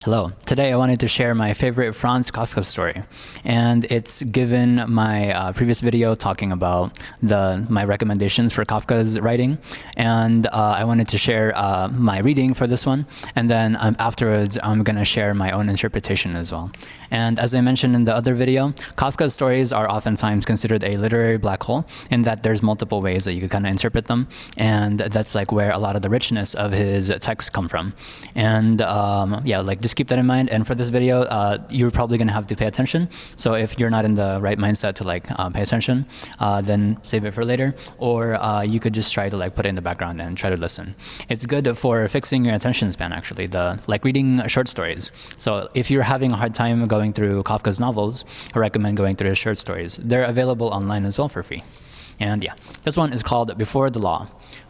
Hello. Today I wanted to share my favorite Franz Kafka story, and it's given my previous video talking about my recommendations for Kafka's writing, and I wanted to share my reading for this one, and then afterwards I'm going to share my own interpretation as well. And as I mentioned in the other video, Kafka's stories are oftentimes considered a literary black hole in that there's multiple ways that you can kind of interpret them, and that's like where a lot of the richness of his texts come from. And yeah, like just keep that in mind. And for this video, you're probably going to have to pay attention. So if you're not in the right mindset to pay attention, then save it for later. Or you could just try to put it in the background and try to listen. It's good for fixing your attention span, actually, like reading short stories. So if you're having a hard time going through Kafka's novels, I recommend going through his short stories. They're available online as well for free. And yeah, this one is called Before the Law.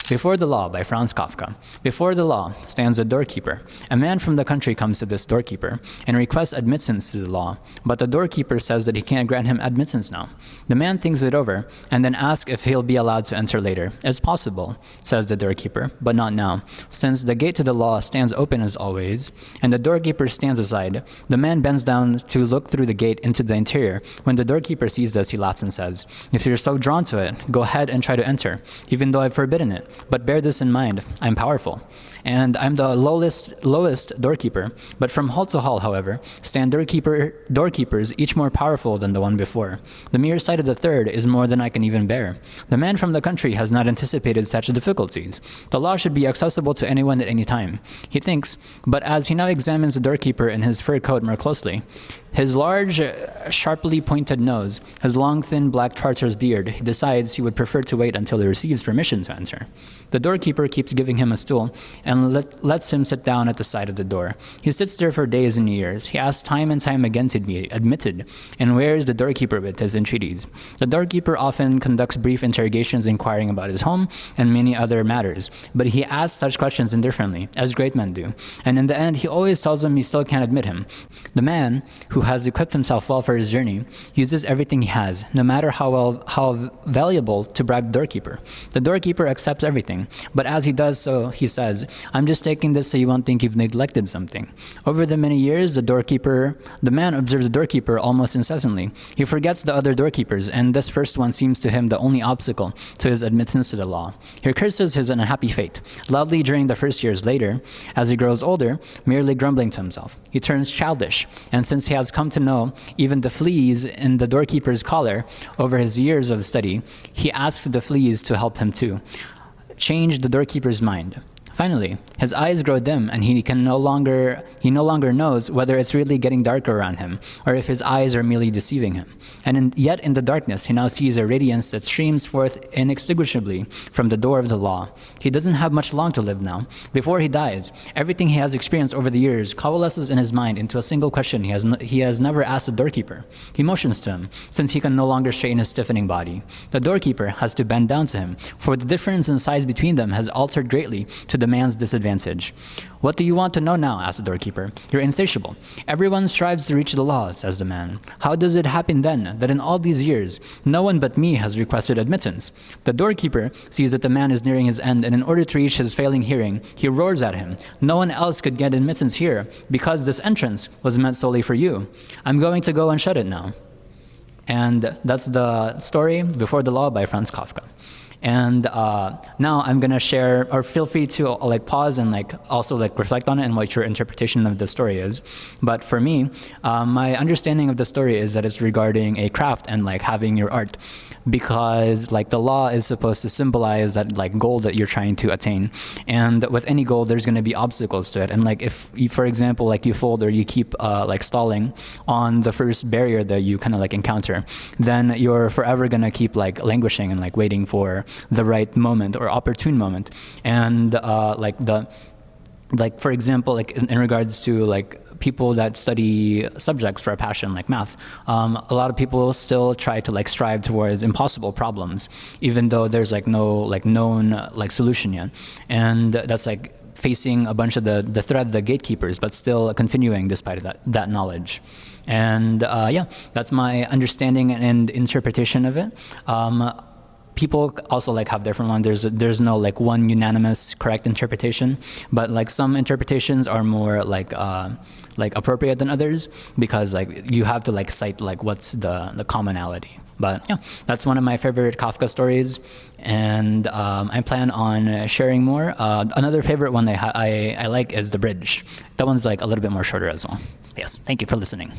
Before the Law by Franz Kafka. Before the law stands a doorkeeper. A man from the country comes to this doorkeeper and requests admittance to the law, but the doorkeeper says that he can't grant him admittance now. The man thinks it over and then asks if he'll be allowed to enter later. It's possible, says the doorkeeper, but not now. Since the gate to the law stands open as always, and the doorkeeper stands aside, the man bends down to look through the gate into the interior. When the doorkeeper sees this, he laughs and says, "If you're so drawn to it, go ahead and try to enter, even though I've forbidden it. But bear this in mind, I'm powerful. And I'm the lowest doorkeeper. But from hall to hall, however, stand doorkeepers, each more powerful than the one before. The mere sight of the third is more than I can even bear. The man from the country has not anticipated such difficulties. The law should be accessible to anyone at any time, he thinks, but as he now examines the doorkeeper in his fur coat more closely, his large, sharply pointed nose, his long, thin black Tartar's beard, he decides he would prefer to wait until he receives permission to enter. The doorkeeper keeps giving him a stool and lets him sit down at the side of the door. He sits there for days and years. He asks time and time again to be admitted, and wears the doorkeeper with his entreaties. The doorkeeper often conducts brief interrogations inquiring about his home and many other matters, but he asks such questions indifferently, as great men do, and in the end he always tells him he still can't admit him. The man, who has equipped himself well for his journey, uses everything he has, no matter how valuable, to bribe the doorkeeper. The doorkeeper accepts everything, but as he does so, he says, "I'm just taking this so you won't think you've neglected something." Over the many years, the man observes the doorkeeper almost incessantly. He forgets the other doorkeepers, and this first one seems to him the only obstacle to his admittance to the law. He curses his unhappy fate, loudly during the first years. Later, as he grows older, merely grumbling to himself. He turns childish, and since he has come to know even the fleas in the doorkeeper's collar over his years of study, he asks the fleas to help him too change the doorkeeper's mind. Finally, his eyes grow dim, and he no longer knows whether it's really getting darker around him, or if his eyes are merely deceiving him. And yet in the darkness, he now sees a radiance that streams forth inextinguishably from the door of the law. He doesn't have much long to live now. Before he dies, everything he has experienced over the years coalesces in his mind into a single question he has never asked the doorkeeper. He motions to him, since he can no longer straighten his stiffening body. The doorkeeper has to bend down to him, for the difference in size between them has altered greatly to the man's disadvantage. "What do you want to know now?" asks the doorkeeper. "You're insatiable. Everyone strives to reach the law," says the man. "How does it happen then that in all these years, no one but me has requested admittance?" The doorkeeper sees that the man is nearing his end, and in order to reach his failing hearing, he roars at him. "No one else could get admittance here, because this entrance was meant solely for you. I'm going to go and shut it now." And that's the story Before the Law by Franz Kafka. And now I'm gonna share, or feel free to pause and also reflect on it and what your interpretation of the story is. But for me, my understanding of the story is that it's regarding a craft and having your art, because the law is supposed to symbolize that goal that you're trying to attain. And with any goal, there's gonna be obstacles to it. And if you, for example, you fold or you keep stalling on the first barrier that you kind of encounter, then you're forever gonna keep languishing and waiting for the right moment or opportune moment. And for example, in regards to people that study subjects for a passion like math, a lot of people still try to strive towards impossible problems, even though there's no known solution yet. And that's facing a bunch of the threat, the gatekeepers, but still continuing despite that knowledge. And yeah, that's my understanding and interpretation of it. people also like have different ones. There's no like one unanimous correct interpretation, but like some interpretations are more like appropriate than others, because like you have to like cite like what's the commonality. But yeah, that's one of my favorite Kafka stories, and I plan on sharing more. Another favorite one I like is The Bridge. That one's like a little bit more shorter as well. Yes, thank you for listening.